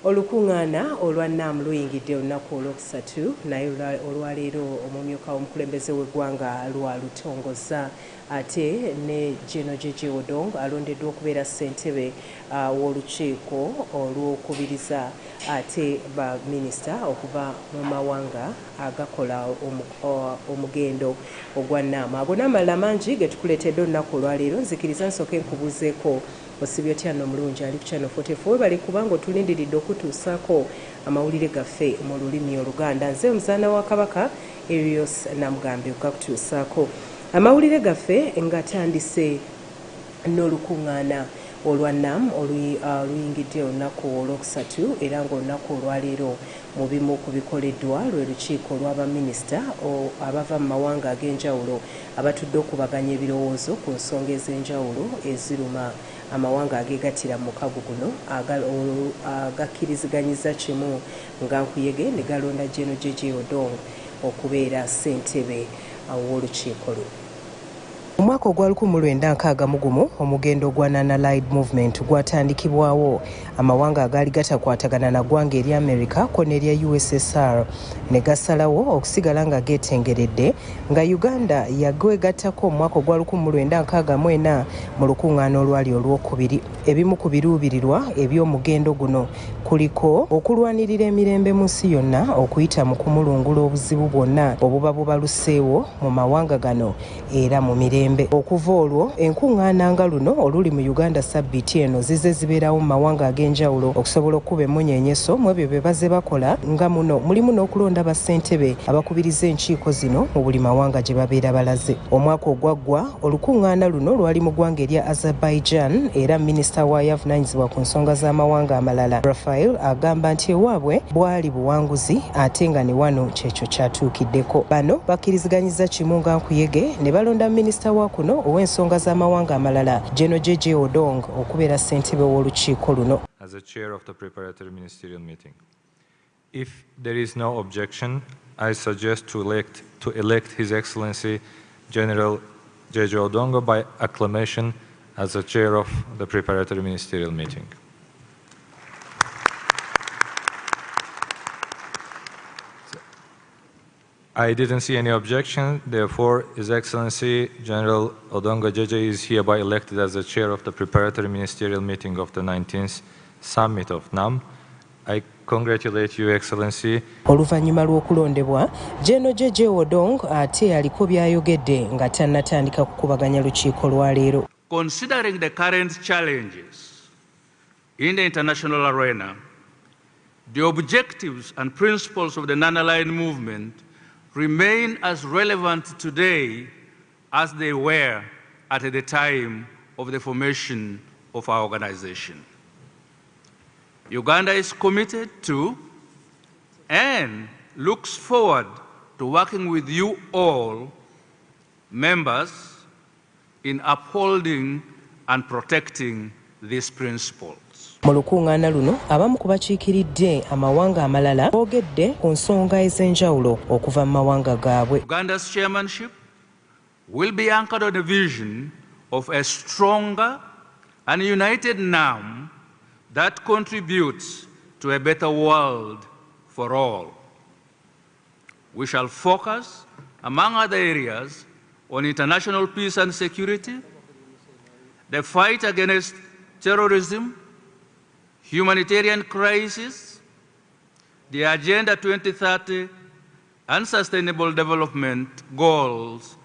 Olukungana olwannamu luyingidde olunaku olwokusatu naye olwaleero omumyuka w'omukulembeze w'eggwanga lwalutongoza ate ne Jeje Odong alondeddwa okubeera ssentebe w'olukiiko olw'okubiriza ate ba minisita okuva mu mawanga agakola omugendo ogwannaamu. Ago n'amalala mangi ge tukuleetedde olunaku olwaleero. Nzikiriza nsooke nkubuuzeeko osibye otya nno omulungi ali ku Channel 44 bali kubanga otulindiridde okutuusaako amawulire gaffe mu lulimi Oluganda. Nze omuzaana wa Kabaka Erios Namugambe okutuusaako amawulire gaffe ngatandise n'olukungana olwannamu oluyingidde olunaku olwokusatu era ng'olunaku olwaleero mu bimu ku bikoleddwa lwe lukiiko olw'abaminisita abava mu mawanga ag'enjawulo abatudde okubaganya ebirowoozo ku nsonga ez'enjawulo eziruma amawanga ageegattira mu mukago guno agakkiriziganyiza kimu nga nkuyege ne galonda Jeje Odong okubeera ssentebe w'olukiiko luno. Mu mwaka ogwa 1961 omugendo gwa Nana Light Movement gwatandikibwawo amawanga agaali gatakwatagana na ggwanga eri America ko n'erya USSR ne gasalawo okusigala nga geetengeredde nga Uganda yagwegattako mu mwaka ogwa 1964 mu lukuŋŋaana olwali olwokubiri. Ebimu ku biruubirirwa eby'omugendo guno kuliko okulwanirira emirembe mu nsi yonna okuyita mu kumulungula obuzibu bwonna obuba bubaluseewo mu mawanga gano era mu mirembe. Okuva olwo enkuŋŋaana nga luno oluli mu Uganda sabbiiti eno zize zibeerawo mu mawanga ag'enjawulo okusobola okuba emmunyeenyeso mu ebyo bye baze bakola nga muno mulimu n'okulonda bassentebe abakubiriza enkiiko zino mu buli mawanga gye babeera balaze. Omwaka ogwaggwa olukuŋŋaana luno lwali mu ggwanga erya Azerbaijan era minisita waayo avunaanyizibwa ku nsonga z'amawanga amalala Rafael agamba nti ewaabwe bwali buwanguzi ate nga ne wano kyekyo kyatuukiddeko. Bano bakkiriziganyiza kimu nga nkuyege ne balonda minisita wa kuno ow'ensonga z'amawanga amalala Jeje Odong okubeera ssentebe w'olukiiko luno. As a chair of the preparatory ministerial meeting, if there is no objection, I suggest to elect His Excellency General Jeje Odong by acclamation as the chair of the preparatory ministerial meeting. I didn't see any objection, therefore His Excellency General Odong Jeje is hereby elected as the chair of the preparatory ministerial meeting of the 19th Summit of NAM. I congratulate you, Excellency. Oluvannyuma lw'okulondebwa Jeje Odong ate aliko by'ayogedde nga tannatandika kukubaganya lukiiko lwaleero. Considering the current challenges in the international arena, the objectives and principles of the non-aligned movement remain as relevant today as they were at the time of the formation of our organization. Uganda is committed to and looks forward to working with you all, members, in upholding and protecting these principles. Mu lukuŋŋaana luno abamu ku bakiikiridde amawanga amalala boogedde ku nsonga ez'enjawulo okuva mu mawanga gaabwe. Uganda's chairmanship will be anchored on a vision of a stronger and united NAM that contributes to a better world for all. We shall focus, among other areas, on international peace and security, the fight against terrorism, humanitarian crisis, the Agenda 2030 and Sustainable Development Goals,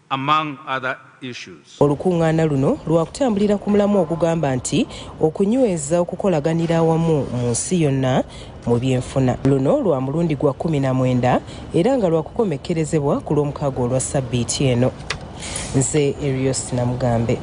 among other issues. Olukuŋŋaana luno lwakutambulira ku mulamu okugamba nti okunyweza okukolaganira awamu mu nsi yonna mu byenfuna. Luno lwa mulundi gwa 19 era nga lwakukomekkerezebwa ku lw'omukaaga olwa sabbiiti eno. Nze Erios Namugambe.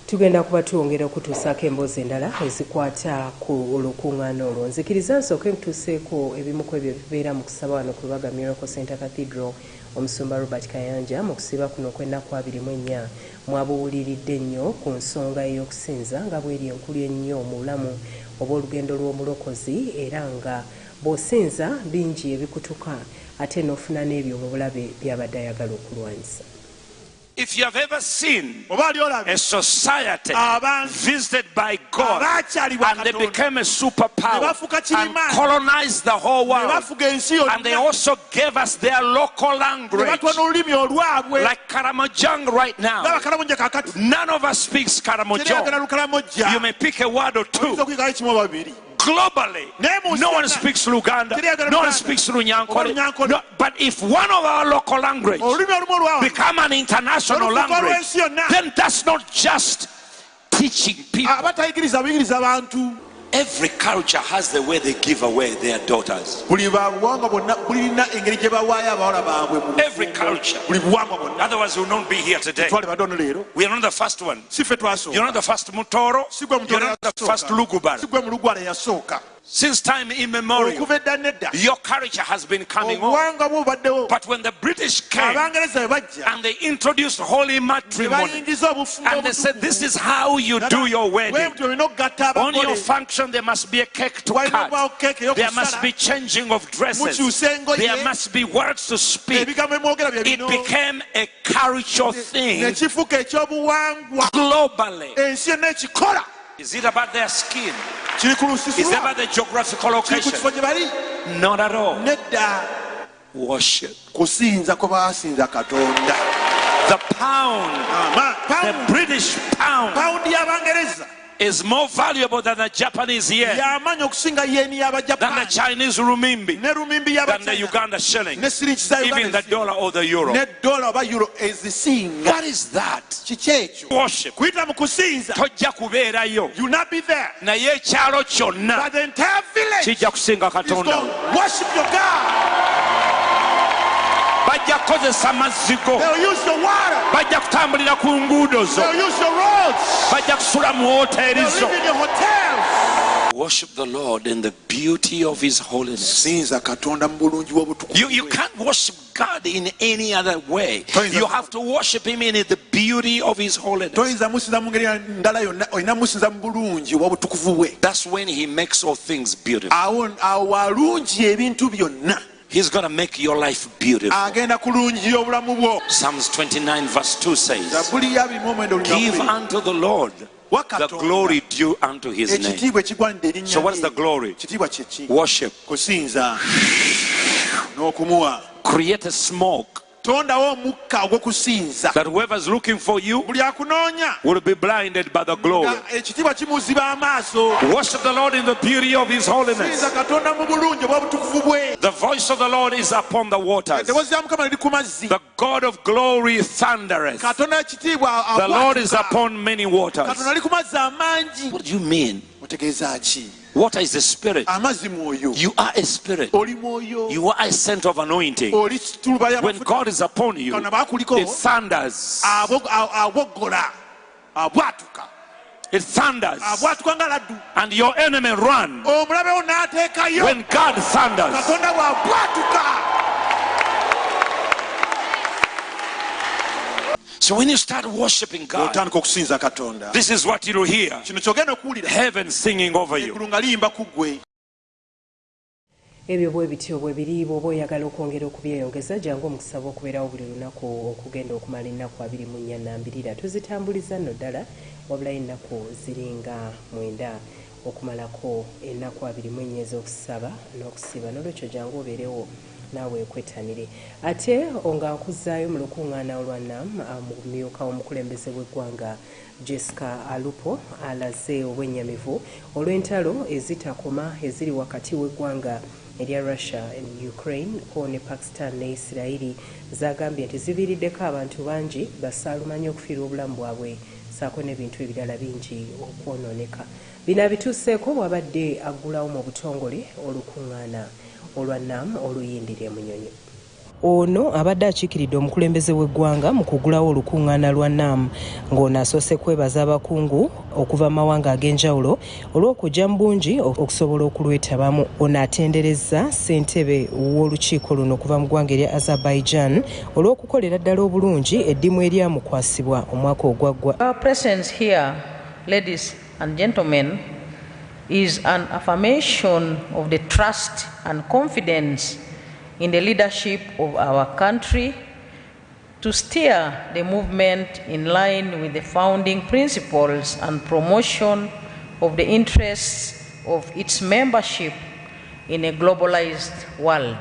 Tugenda kuba tuwongera okutuusaako emboozi endala ezikwata ku olukuŋŋaana olwo. Nzikiriza nsooke ntuuseeko ebimu ku ebyo bibeera mu kusaba wano ku Lubaga Miracle Center Cathedral. Omusumba Robert Kayanja mu kusiiba kuno kw'ennaku 24 mwabuuliridde nnyo ku nsonga ey'okusinza nga bw'eri enkulu ennyo mu bulamu obw'olugendo lw'omulokozi era nga bw'osinza bingi ebikutuka ate n'ofuna n'ebyo mu bulabe by'abadde ayagala okulwanyisa. If you have ever seen oba ali olabye a society abantu visited by God abaakyalibwa and they Katonda became a ne superpower bafuuka and kirimaanyi colonized the whole ne world, bafuga ensi yonna and they also gave us their local ne language, batuwa n'olulimi olwabwe like Karamojong right now. ng'abakalamoja kakati None of us speaks teryagala Karamojong. lukalamojja You may pick a word or two. oyinza okuyigayo kimu oba babiri Globally, no one speaks Luganda, no one speaks Runyankore. No, but if one of our local language olulimi olumu olwabwe become an international language, then that's not just teaching people. abatayigiriza buyigiriza abantu. Every culture has the way they give away their daughters. buli buwangwa bwonna bulina engeri gye bawaayo abawala baabwe mu Every culture. buli buwangwa bwonna. Otherwise, we will not be here today. twali badono leero We are not the first one. si ffe You're twasooka not the first Mutoro. si gwe You're Mutoro not the yasooka. first Lugubara. si gwe mulugwala eyasooka. Since time immemorial, okuva edda nedda your culture has been coming on. obuwangwa bubaddewo. But when the British came abangereza bwe bajja and they introduced holy ne matrimony, bayingiza obufumbo and they said, this is how you do your wedding. bwe olina okugatta On your abagole function, there must be a cake to walina cut. okubaawo keeke There must ey'okusala be changing of dresses. mukyusa engoye There must be words to speak. ebigambo emwogera bye It bino became a cultural ne thing kifuuka ekyobuwangwa globally. ensi yonna ekikola Is it about their skin? kiri ku Is it lusisula about the geographical kiri ku location? kifo gye bali Not at all. nedda Worship. kusinza kwe baasinza katonda. The pound, the British pound, pawundi y'abangereza is more valuable than the Japanese yen, y'amanyi okusinga yeeni than the y'abajapani Chinese rumimbi, ne rumimbi than the y'abachina Uganda shilling, ne siringi za even the uganda dollar or the euro. ne dola oba euro ezisinga. What is that? kiki ekyo Worship. kuyita mu kusinza. Tojja kubeerayo, You not be there, naye ekyalo kyonna but the entire village kijja kusinga is Katonda. going to worship your God. Bajja kukozesa mazzi go, They'll use your water, bajja kutambulira ku nguudo zo, they'll use your roads, bajja kusula mu woteeri they'll zo. live in your hotels. Worship the Lord in the beauty of His holiness. Sinza katonda mu bulungi bw'obutukuvu. You can't worship God in any other way. You have to worship Him in the beauty of His holiness. toyinza musinza mu ngeri ndala yonna, olina musinza mu bulungi obw'obutukuvu bwe. That's when He makes all things beautiful. awo walungi ebintu byonna. He's going to make your life beautiful. agenda kulungi obulamu bwo. Psalms 29 verse 2 says, Zabbuli ya 29 give unto the Lord the glory due unto His name. ekitiibwa ekigwanidde erinnya So what's the lye. glory? kitiibwa kyeki? Worship. kusinza n'okumuwa. Create a smoke tondawo omukka ogw'okusinza. that whoever's looking for you buli akunoonya will be blinded by the glory. nga ekitiibwa kimuziba amaaso. Worship the Lord in the beauty of His holiness. sinza katonda mu bulungi obw'obutukuvu bwe. The voice of the Lord is upon the waters. eddoboozi lya mukama liri ku mazzi. The God of glory thundereth. katonda ekitiibwa The Lord is abwatuka. upon many waters. katonda ali ku mazzi amangi. What do you mean? otegeeza ki? Water is the spirit. amazzi mwoyo. You are a spirit. oli mwoyo. You are a scent of anointing. oli tuluba ya When mafuta. God is upon you, katonda baakuliko it thunders. aboggola abwatuka. It thunders. abwatuka nga laddu. And your enemy run. omulabe wo n'ateekayo. When God thunders. katonda bw'abwatuka. So when you start worshiping God, otandika okusinza katonda. this is what you'll hear. kino kyogenda okuwulira. Heaven singing over you. eggulu nga liyimba ku ggwe. ebyo bwe bityo bwe biri bw'oba oyagala okwongera okubyeyongeza jangu omukusaba okubeerawo buli lunaku okugenda okumala ennaku 24 tuzitambuliza nno ddala wabula ennaku ziringa 9 okumalako ennaku 24 ez'okusaba n'okusiba n'olwekyo jangu obeerewo naawe kwettanire ate nga nkuzaayo mu lukuŋŋaana olwannam mumyuka omukulembeze w'eggwanga Jessica Alupo alaze obwennyamivu olw'entalo ezitakoma eziri wakati w'eggwanga erya Russia and Ukraine ko ne Pakistan ne Israeli zagambye nti ziviiriddeko abantu bangi basaalumanya okufiirwa obulamu bwabwe saako n'ebintu ebirala bingi okwonooneka bino abituuseeko bw'abadde aggulawo mu butongole olukuŋŋaana olwannam oluyindira Munyonyi. Ono abadde akiikiridde omukulembeze w'eggwanga mu kugulawo olukuŋŋaana lwa NAM ng'ono asoose kwebaza abakungu okuva mu mawanga ag'enjawulo olw'okujja mu bungi okusobola okulwetabamu. Ono atenderezza ssentebe w'olukiiko luno okuva mu ggwanga erya Azerbaijan olw'okukolera ddala obulungi eddimu eryamukwasibwa omwaka ogwaggwa. Our presence here, ladies and gentlemen, is an affirmation of the trust and confidence in the leadership of our country to steer the movement in line with the founding principles and promotion of the interests of its membership in a globalized world.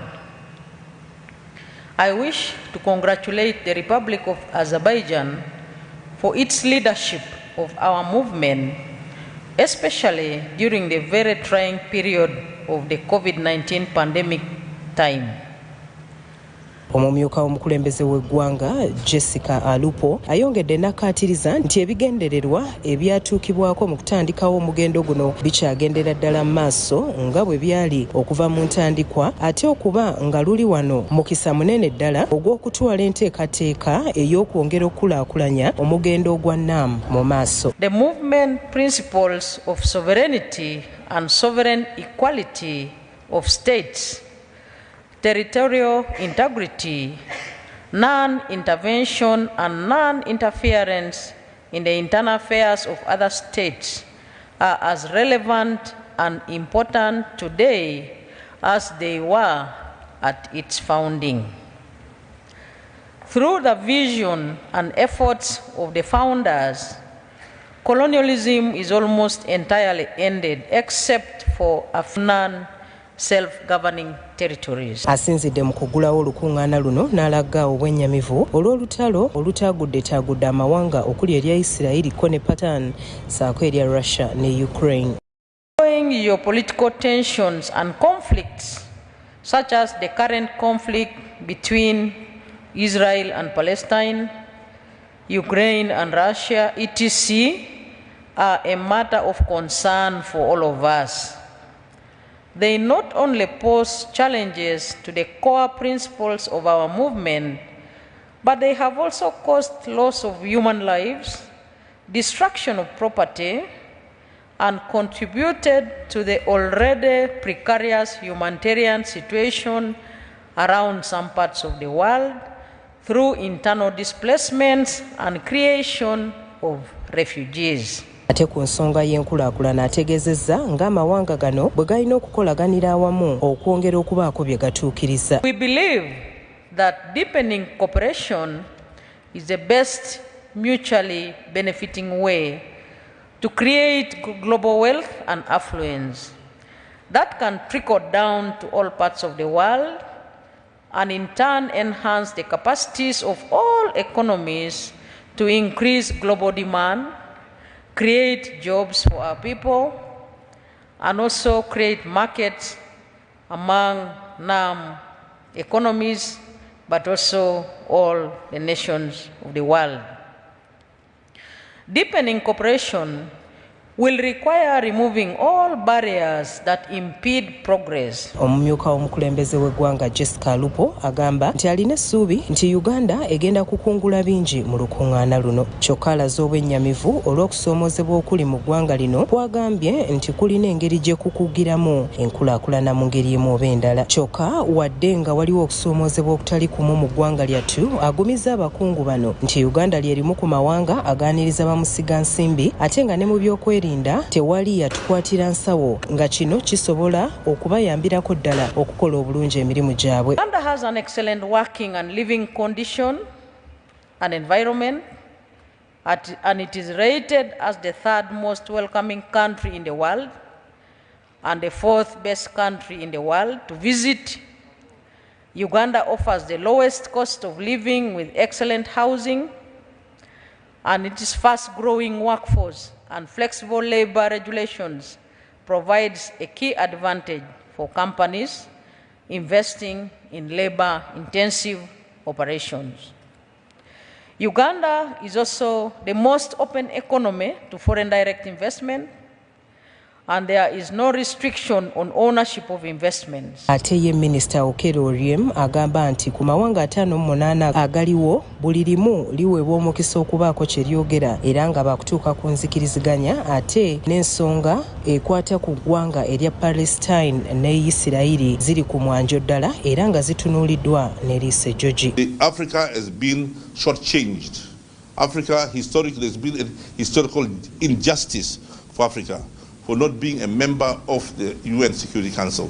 I wish to congratulate the Republic of Azerbaijan for its leadership of our movement, especially during the very trying period of the COVID-19 pandemic time. Omumyuka w'omukulembeze w'eggwanga Jessica Alupo ayongedde n'akkaatiriza nti ebigendererwa ebyatuukibwako mu kutandikawo omugendo guno bikyagendera ddala mu maaso nga bwe byali okuva mu ntandikwa, ate okuba nga luli wano mukisa munene ddala ogw'okutwala enteekateeka ey'okwongera okukulaakulanya omugendo ogwa NAM mu maaso. The movement principles of sovereignty and sovereign equality of states, territorial integrity, non-intervention and non-interference in the internal affairs of other states are as relevant and important today as they were at its founding. Through the vision and efforts of the founders, colonialism is almost entirely ended except for Afghan self-governing territories. Asinzidde mu kuggulawo olukuŋŋaana luno n'alaga obwennyamivu olw'olutalo olutaagudde amawanga okuli erya Isirayiri ko ne Pakistan saako erya Russia ne Ukraine. Following geopolitical tensions and conflicts such as the current conflict between Israel and Palestine, Ukraine and Russia, etc., are a matter of concern for all of us. They not only pose challenges to the core principles of our movement, but they have also caused loss of human lives, destruction of property, and contributed to the already precarious humanitarian situation around some parts of the world through internal displacements and creation of refugees. Ate ku nsonga y'enkulaakulana ategeezezza ng'amawanga gano bwe galina okukolaganira awamu okwongera okubaako bye gatuukiriza. We believe that deepening cooperation is the best mutually benefiting way to create global wealth and affluence that can trickle down to all parts of the world and in turn enhance the capacities of all economies to increase global demand, create jobs for our people, and also create markets among NAM economies, but also all the nations of the world. Deepening cooperation will require removing all barriers that impede progress. Omumyuka w'omukulembeze w'eggwanga Jessica Alupo agamba nti alina essuubi nti Uganda egenda kukungula bingi mu lukuŋŋaana luno. Kyokka alaze obwennyamivu olw'okusoomoozebwa okuli mu ggwanga lino kwagambye nti kulina engeri gye kukugiramu enkulaakulana mu ngeri emu oba endala. Kyokka wadde nga waliwo okusoomoozebwa okutali kumu mu ggwanga lyattu, agumizza abakungu bano nti Uganda lyerimu ku mawanga agaaniriza bamusiga nsimbi ate nga ne mu by'okwerinda tewali yatukwatira nsawo nga kino kisobola okubayambirako ddala okukola obulungi emirimu gyabwe. Uganda has an excellent working and living condition and environment, and it is rated as the third most welcoming country in the world and the fourth best country in the world to visit. Uganda offers the lowest cost of living with excellent housing, and its fast-growing workforce and flexible labor regulations provides a key advantage for companies investing in labor-intensive operations. Uganda is also the most open economy to foreign direct investment, and there is no restriction on ownership of investments. Ate ye Minisita Okello Oryem agamba nti ku mawanga 58 agaliwo buli limu liweebwa omukisa okubaako kye lyogera era nga bakutuuka ku nzikiriziganya ate n'ensonga ekwata ku ggwanga erya Palestine ne Isirayiri ziri ku mwanjo ddala era nga zitunuuliddwa ne Lise Joji. Africa has been shortchanged. Africa historically has been a historical injustice for Africa for not being a member of the UN Security Council.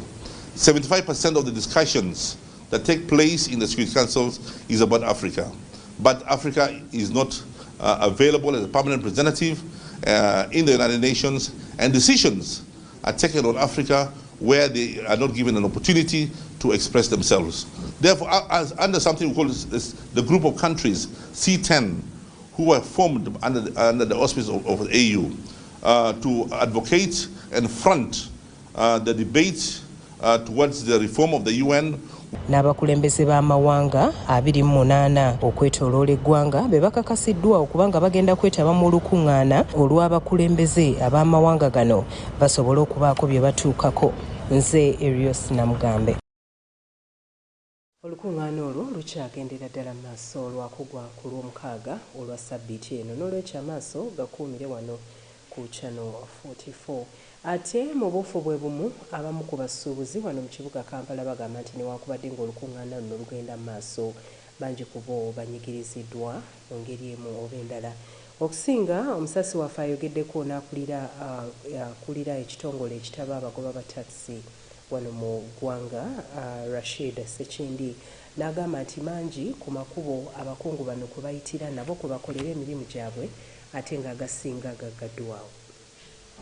75% of the discussions that take place in the Security Council is about Africa. but Africa is not available as a permanent representative in the United Nations, and decisions are taken on Africa where they are not given an opportunity to express themselves. Therefore, under something we call the group of countries, C10, who were formed under the auspices of the AU, to advocate and front the debate towards the reform of the UN. N'abakulembeze b'amawanga 28 okwetooloola eggwanga be bakakasiddwa okubanga bagenda kwetaba mu lukuŋŋaana olw'abakulembeze ab'amawanga gano basobole okubaako bye batuukako. Nze Erios Namugambe. Olukuŋŋaana olwo lukyagendera ddala maaso olwakugwa ku Lwomukaaga olwa Ssabbiiti eno n'olwekyo amaaso gakuumire wano ku Channel 44. Ate mu bufu bwe bumu abamu ku basuubuzi wano mu kibuga Kampala bagamba nti newankubadde ng'olukuŋŋaana luno lugenda maaso, bangi ku bo banyigiriziddwa mu ngeri emu oba endala. Okusinga omusasi waffe ayogeddeko n'akulira ekitongole ekitaba abagoba ba takisi wano mu ggwanga, Rashid Sekindi, n'agamba nti mangi ku makubo abakungu bano kwe bayitira nabo kwe bakolera emirimu gyabwe ate ng'agasinga gaggaddwawo.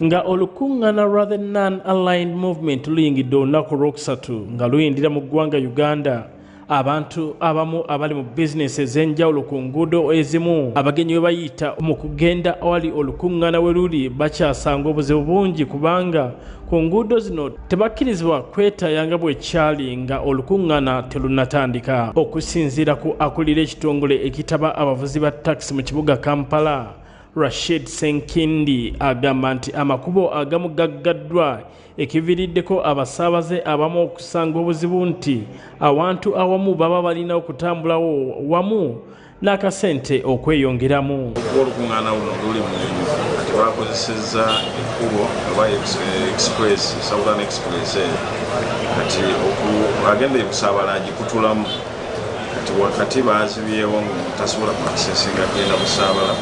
Nga olukuŋŋaana rather non-aligned movement luyingidde olunaku olwokusatu nga luyindira mu ggwanga Uganda, abantu abamu abali mu bizinesi ez'enjawulo ku nguudo ezimu abagenyi bwe bayita mu kugenda awali olukuŋŋaana we luli bakyasanga obuzibu bungi kubanga ku nguudo zino tebakkirizibwa kwetaayanga bwekyali nga olukuŋŋaana terunnatandika. Okusinziira ku akulira ekitongole ekitaba abavuzi ba takisi mu kibuga Kampala, Rashid Senkindi, agamba nti amakubo agamu gaggaddwa ekiviiriddeko abasaabaze abamu okusanga obuzibu nti awantu awamu baba balina okutambulawo wamu n'akasente okweyongeramu. Olukuŋŋaana luno luli mu kati bakozesezza ekkubo oba express, Southern Express, kati agenda okusaabala agikutulamu kati wakati baazibyewo tasobola kuakisesinga agenda busaabala.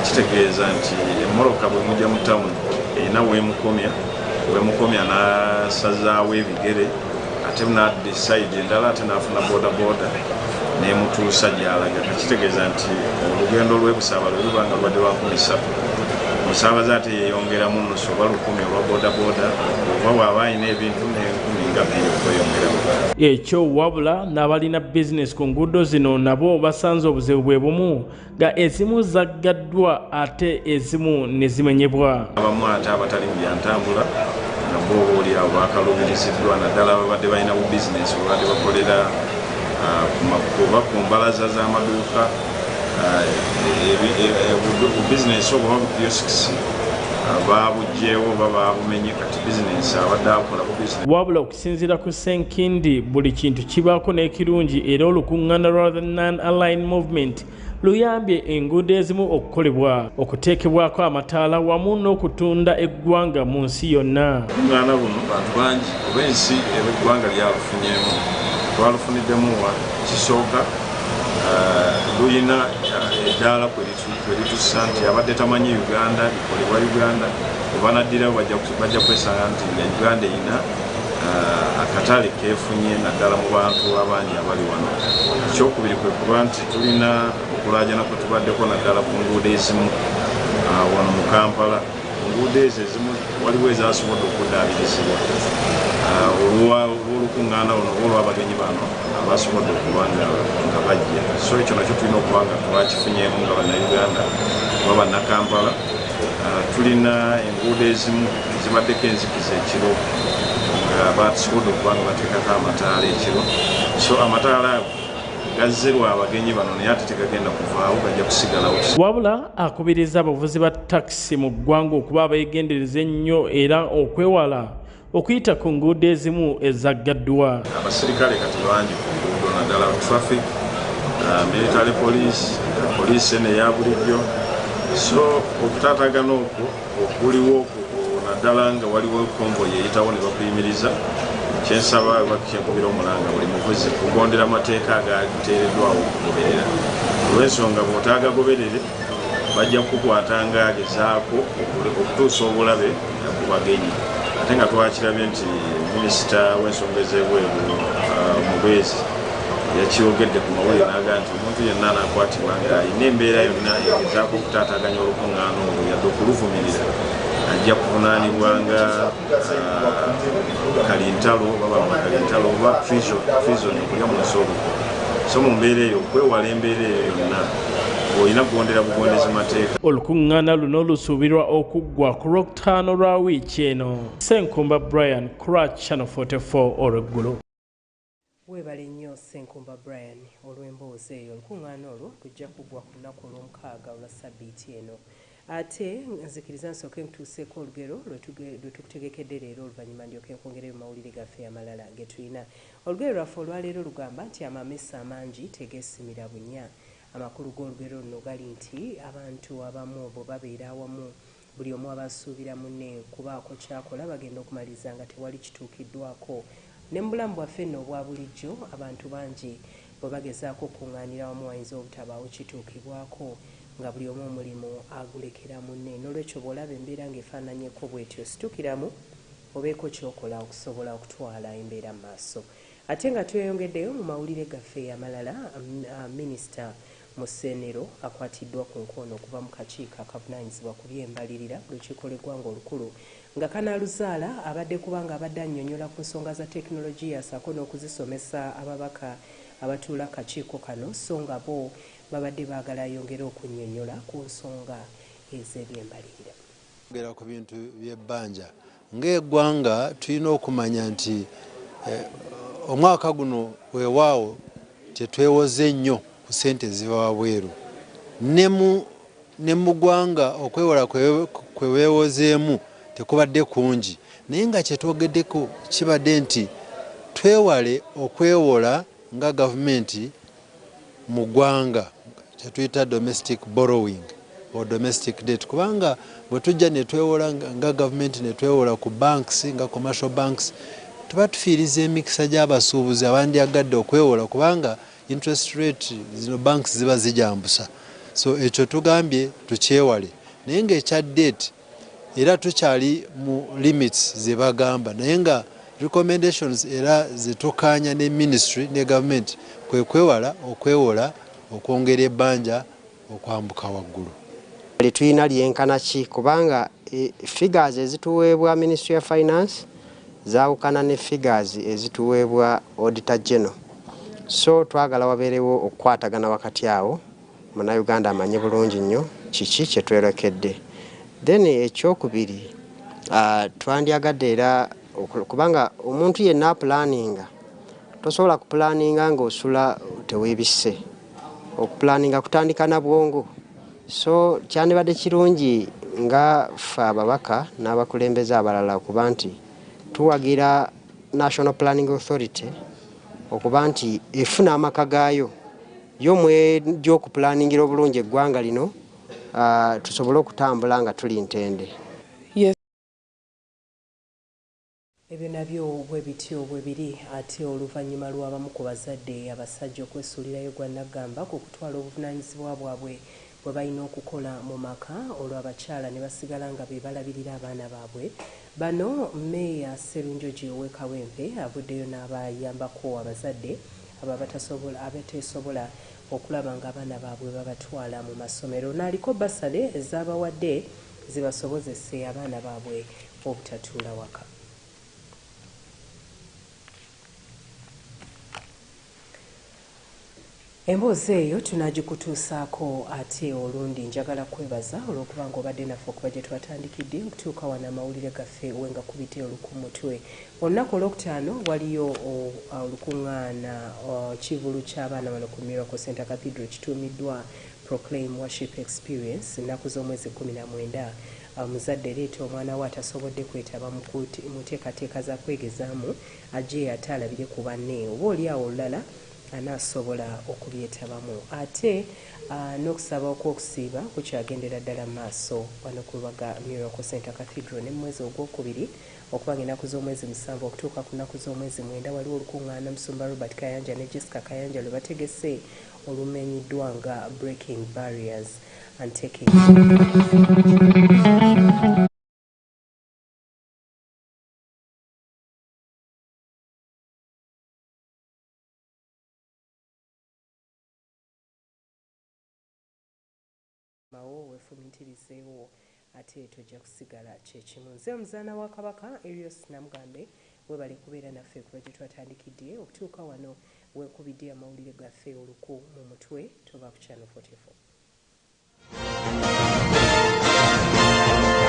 Kitegeeza nti emmoloka bwe mujja mu tawuni erina wemukomya n'asazaawo ebigere ate n'adesayidi endala ate n'afuna bodaboda n'emutuusa gy'alaga. Kitegeeza nti olugendo lw'ebusaabala luba nga lubadde lwa 13, omusaabaze ate yeeyongeramu nnusu oba 10 olwa bodaboda oba bw'aba alina ebintu n'10 nga bbiri okweyongeramu. Ekyo wabula n'abalina bizinesi ku nguudo zino nabo basanze obuzibu bwe bumu nga ezimu zaggaddwa ate ezimu ne zimenyebwa. Abamu ate abatali mu byantambula nabo obaolyawo bakalubiriziddwa naddala ababadde balina bu bizinesi babadde bakolera oba ku mbalaza z'amaduuka bizinesi oba bukiosks baabugyewo oba baabumenye kati bizinesi abadde akola ku bizinesi. Wabula okusinziira ku Senkindi buli kintu kibaako n'ekirungi era olukuŋŋaana rather non-aligned movement luyambye enguudo ezimu okukolebwa, okuteekebwako amataala wamu n'okutunda eggwanga mu nsi yonna. Olukuŋŋaana buno bantu bangi oba ensi eggwanga lyalufunyeemu twalufuniddemu wa kisooka luyina eddaala kwe litussa nti abadde tamanyi Uganda likolebwa Uganda oba naddirawo bajja kwesanga nti nga Uganda erina akatale keefunye naddala mu bantu abangi abali wano. Ekyokubiri kwe kuba nti tulina okulaajana kwe tubaddeko naddala ku nguudo ezimu wano mu Kampala. Enguudo ezo ezimu waliwo ezasobodde okuddaabirizibwa olw'olukuŋŋaana luno oba olw'abagenyi bano abasobodde okuba nga bajja. So ekyo nakyo tulina okuba nga twakifunyeemu nga bannayuganda oba bannakampala. Tulina enguudo ezimu zibaddeko enzikiza ekiro nga basobodde okuba nga bateekako amataala ekiro. So amataala ago gazze lwa abagenyi bano naye ate tegagenda kuvaawo, gajja kusigalawo. Wabula akubiriza abavuzi ba takisi mu ggwanga okuba abeegendereza ennyo era okwewala okuyita ku nguudo ezimu ezaggaddwa. Abasirikale kati bangi ku nguudo naddala traffic, military police, poliisi eno eya bulijjo. So okutaatagana okwo okuliwo naddala nga waliwo konvoyi eyitawo ne bakuyimiriza. Kyensaba bakyenkubira omulanga buli muvuzi kugondera amateeka agateereddwawo okugoberera. Olw'ensonga bw'otaagagoberere bajja kukukwata ng'agezaako okutuusa obulabe ku bagenyi. Ate nga twakirabye nti minisita w'ensonga ez'ebweru Mubezi yakyogedde ku mawulire n'agamba nti omuntu yenna anakwatibwa ng'ayina embeera yonna egezaako okutaataaganya olukuŋŋaana olwo yadde okuluvumirira ajja kuvunaanibwa nga kalintalo kalintalo oba prison okulya mu nsolo. So mu mbeera eyo okwewala embeera eyo yonna olina kugondera bugondezi mateeka. Olukuŋŋaana luno lusuubirwa okuggwa ku Lwokutaano lwa wiiki eno. Senkumba Brian, Channel 44 olweggulo. Weebale nnyo Senkumba Brian olw'emboozi eyo. Olukuŋŋaana olwo lujja kuggwa ku lunaku olw'omukaaga olwa ssabbiiti eno. Ate nzikiriza nsooke ntuuseeko olugero lwe tukutegekedde leero oluvannyuma ndyoke nkwongere mu mawulire gaffe amalala ge tulina. Olugero lwaffe olwaleero lugamba nti amamesa amangi tegeesimira bunnya. Amakulu g'olugero luno gali nti abantu abamu bwe babeera awamu buli omu aba asuubira munne kubaako kyakola bagenda okumaliriza nga tewali kituukiddwako. Ne mu bulamu bwaffe nno obwa bulijjo abantu bangi bwe bagezaako okuŋŋaanira wamu wayinza obutabaawo kituukibwako nga buli omu omulimu agulekera munne. N'olwekyo bw'olaba embeera ng'efaananyeko bw'etyo situukiramu obeeko kyokola okusobola okutwala embeera mu maaso. Ate nga tweyongeddeyo mu mawulire gaffe amalala, minisita Musenero akwatiddwa ku nkono okuva mu kakiiko akavunaanyizibwa ku by'embalirira ku lukiiko lw'eggwanga olukulu nga kanaaluzaala abadde kubanga abadde annyonnyola ku nsonga za tekinologiya ssaako n'okuzisomesa ababaka abatuula akakiiko kano, so nga bo babadde baagala ayongere okunnyonnyola ku nsonga ez'ebyembalirira. Ogera ku bintu by'ebbanja ng'eggwanga tulina okumanya nti omwaka guno weewaawo tetwewoze nnyo ku ssente ziva wabweru. Ne mu ggwanga okwewola kwe weewozeemu tekubadde kungi, naye nga kyetwogeddeko kibadde nti twewale okwewola nga gavumenti mu ggwanga kyetuyita domestic borrowing or domestic debt, kubanga bwe tujja ne twewola nga gavumenti ne twewola ku banks nga commercial banks tuba tufiiriza emikisa gy'abasuubuzi abandyagadde okwewola kubanga interest rate zino banks ziba zijambusa. So ekyo tugambye tukyewale, naye ng'ekya debt era tukyali mu limits ze bagamba, naye nga recommendations era zetukaanya ne ministry ne government kwe kwewala okwewola okwongera ebbanja okwambuka waggulu. Tulina lyenkana ki kubanga figures ezituweebwa Ministry of Finance zaawukana ne figures ezituweebwa Auditor General. So twagala wabeerewo okukwatagana wakati awo Munnayuganda amanye bulungi nnyo kiki kye twerekedde. Then ekyokubiri twandyagadde era kubanga omuntu yenna apulaninga tosobola kupulaninga ng'osula teweebisse. Okupulaninga kutandika na bwongo. So kyandibadde kirungi nga ffe ababaka n'abakulembeze abalala okuba nti tuwagira National Planning Authority okuba nti efuna amaka gaayo y'okupulaningira obulungi eggwanga lino tusobole okutambula nga tuli ntende. Ebyo nabyo bwe bityo bwe biri ate oluvannyuma lw'abamu ku bazadde abasajja okwesuulirayo gwa Nagamba ku kutwala obuvunaanyizibwa bwabwe bwe balina okukola mu maka olwo abakyala ne basigala nga be balabirira abaana baabwe. Bano Meeya Sserunjogi ow'e Kawempe avuddeyo n'abayambako abazadde abateesobola okulaba nga abaana baabwe babatwala mu masomero. Naaliko basale ez'abawadde zibasobozese abaana baabwe obutatuula waka. Emboozi eyo tunagikutuusaako ate olundi. Njagala kwebaza olw'okuba nga obadde naffe okuba gye twatandikidde okutuuka wano amawulire gaffe wenga kubite olukumutwe. Olunaku olwokutaano waliyo olukuŋŋaana kivulu ky'abaana wano ku Miracle Center Cathedral kituumiddwa Proclaim Worship Experience ennaku z'omwezi 19. Muzadde leeta omwana we atasobodde kwetaba mu nteekateeka za kwegezaamu ajje ate alabire ku banne oba oli awo olulala anaasobola okubyetabamu. Ate n'okusaba okwokusiiba kukyagendera ddala mu maaso wano ku lubaga Miracle Center Cathedral ne mu mwezi ogwokubiri okuba ng'ennaku z'omwezi 7 okutuuka ku nnaku z'omwezi 9 waliwo olukuŋŋaana Musumba Robert Kayanja ne Jessica Kayanja lwe bategese olumenyiddwa nga Breaking Barriers and Taking mawo wefumintirizeewo ate tojja kusigala kyekimu. Nze omuzaana wa Kabaka Erios Namugambe webale kubeera naffe kuba gye twatandikidde okutuuka wano weekubidde amawulire gaffe oluku mu mutwe toba ku Channel 44.